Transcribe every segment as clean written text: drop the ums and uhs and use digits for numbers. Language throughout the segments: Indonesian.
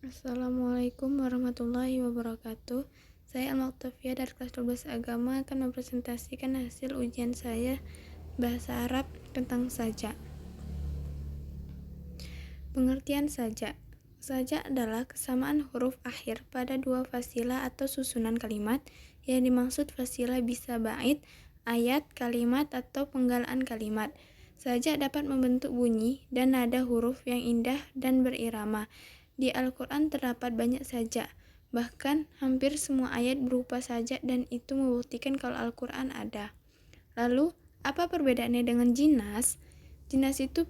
Assalamualaikum warahmatullahi wabarakatuh. Saya Al-Muqtafiyah dari kelas 12 Agama akan mempresentasikan hasil ujian saya bahasa Arab tentang saja. Pengertian saja. Saja adalah kesamaan huruf akhir pada dua fasilah atau susunan kalimat. Yang dimaksud fasilah bisa bait, ayat, kalimat, atau penggalan kalimat. Saja dapat membentuk bunyi dan nada huruf yang indah dan berirama. Di Al-Quran terdapat banyak saja, bahkan hampir semua ayat berupa saja dan itu membuktikan kalau Al-Quran ada. Lalu, apa perbedaannya dengan jinas? Jinas itu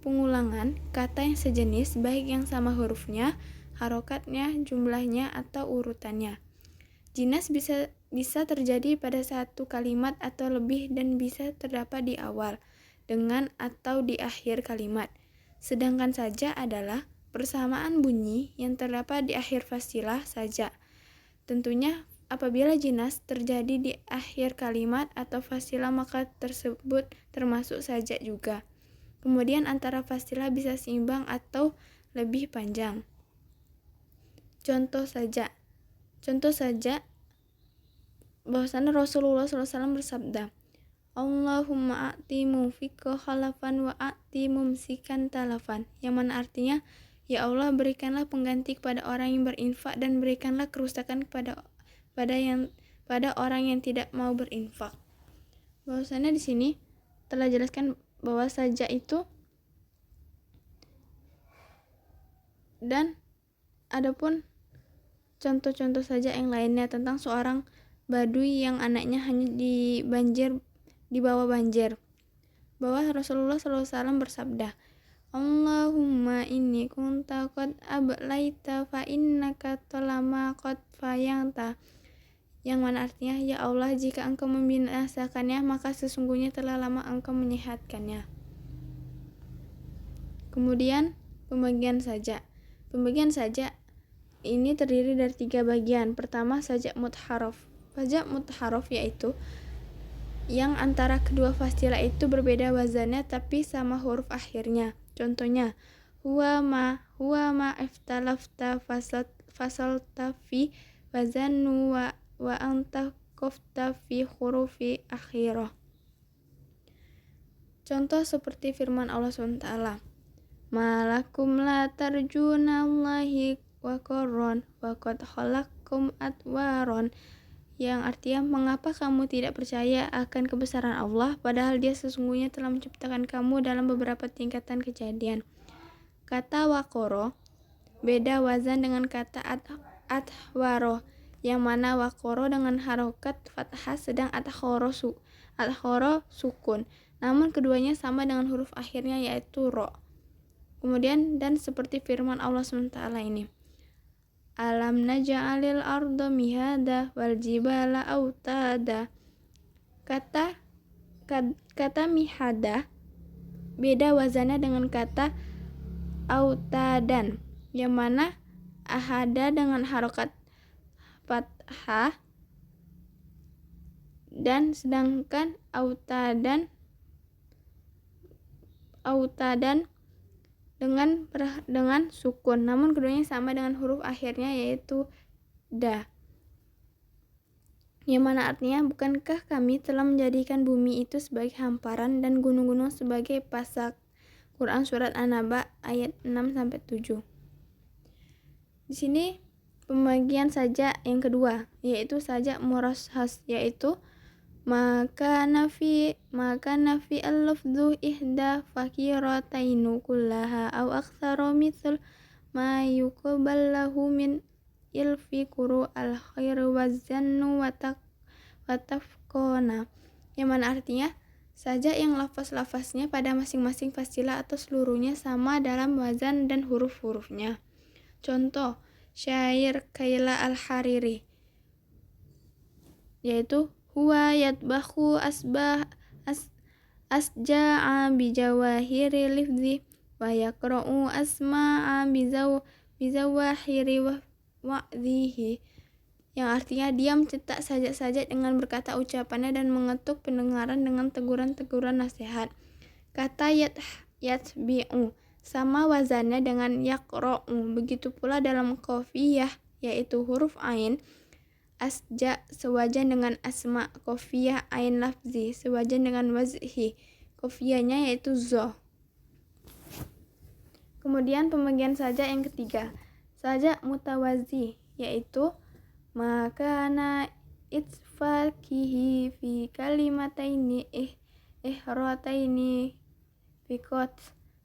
pengulangan kata yang sejenis baik yang sama hurufnya, harokatnya, jumlahnya, atau urutannya. Jinas bisa terjadi pada satu kalimat atau lebih dan bisa terdapat di awal, dengan atau di akhir kalimat. Sedangkan saja adalah persamaan bunyi yang terdapat di akhir fasilah saja. Tentunya apabila jinas terjadi di akhir kalimat atau fasilah maka tersebut termasuk saja juga. Kemudian antara fasilah bisa seimbang atau lebih panjang. Contoh saja bahwasanya Rasulullah SAW bersabda, Allahumma a'ti mumfika khalafan wa a'ti mumsikan talafan, yang mana artinya, ya Allah berikanlah pengganti kepada orang yang berinfak dan berikanlah kerusakan pada orang yang tidak mau berinfak. Bahwasanya di sini telah jelaskan bahwa saja itu dan adapun contoh-contoh saja yang lainnya tentang seorang badui yang anaknya hanya dibawa banjir. Bahwa Rasulullah SAW bersabda, Allahumma inni kunta qad ablaita fa innaka talama qad fayanta, yang mana artinya, ya Allah jika engkau membinasakannya maka sesungguhnya telah lama engkau menyehatkannya. Kemudian pembagian saja ini terdiri dari 3 bagian. Pertama, sajak mutharaf. Sajak mutharaf yaitu yang antara kedua fasilah itu berbeda wazannya tapi sama huruf akhirnya. Contohnya, huwa ma iftalafta fasalta fi wazanu wa anta kofta fi hurufi akhirah. Contoh seperti firman Allah SWT, Malakum la tarjunallahi wa qarron wa qad khalaqakum atwaron, yang artinya, mengapa kamu tidak percaya akan kebesaran Allah padahal Dia sesungguhnya telah menciptakan kamu dalam beberapa tingkatan kejadian. Kata waqoro beda wazan dengan kata atwaro, yang mana waqoro dengan harokat fathah sedang atkhoro sukun, namun keduanya sama dengan huruf akhirnya yaitu ro. Kemudian, dan seperti firman Allah SWT ini, Alam naj'alil arda mihada wal jibala autada. Kata mihada beda wazannya dengan kata autadan, yang mana ahada dengan harokat fathah dan sedangkan autadan dengan sukun, namun keduanya sama dengan huruf akhirnya yaitu da, yang mana artinya, bukankah kami telah menjadikan bumi itu sebagai hamparan dan gunung-gunung sebagai pasak. Quran surat An-Naba ayat 6-7. Di sini pembagian saja yang kedua yaitu saja murashas, yaitu maka nafi al-lafdhu ihda fakiratainu kullaha aw aktsara mithal ma yuqballahu min ilfi quru al-khair wazannu wa tafqona, yang mana artinya saja yang lafaz-lafaznya pada masing-masing fasilah atau seluruhnya sama dalam wazan dan huruf-hurufnya. Contoh syair Kaila al-Hariri yaitu huwa yatbahu asja'a bijawahiri lifzi wa yaqra'u asma'a bizawahiri wa'dhihi, yang artinya dia mencetak sajak-sajak dengan berkata ucapannya dan mengetuk pendengaran dengan teguran-teguran nasihat. Kata yatbi'u sama wazannya dengan yaqra'u. Begitu pula dalam qafiyah, yaitu huruf ain, asja sewajan dengan asma, qafiyah ain lafzi sewajan dengan wazhi, qafiyahnya yaitu zo. Kemudian pembagian saja yang ketiga, saja mutawazi, yaitu makana itfaqihi fi kalimataini ihrataini fikot,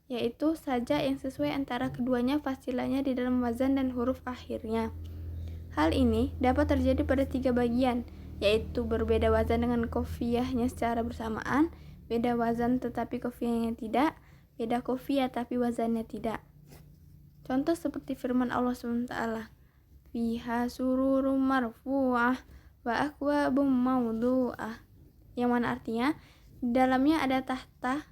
yaitu saja yang sesuai antara keduanya fasilahnya di dalam wazan dan huruf akhirnya. Hal ini dapat terjadi pada 3 bagian, yaitu berbeda wazan dengan qafiyahnya secara bersamaan, beda wazan tetapi qafiyahnya tidak, beda qafiyah tapi wazannya tidak. Contoh seperti firman Allah SWT, fiha sururum marfu'ah wa akwabum mawdu'ah, yang mana artinya di dalamnya ada tahta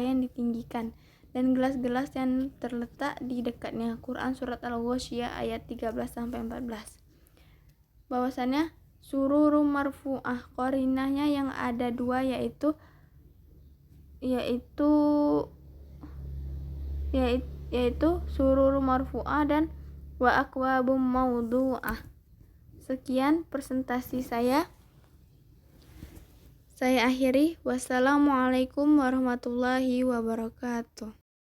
yang ditinggikan dan gelas-gelas yang terletak di dekatnya. Quran surat Al-Ghasyiyah ayat 13-14. Bahwasannya sururum marfu'ah, qarinahnya yang ada 2 yaitu sururum marfu'ah dan wa akwabum mawdu'ah. Sekian presentasi saya akhiri. Wassalamualaikum warahmatullahi wabarakatuh.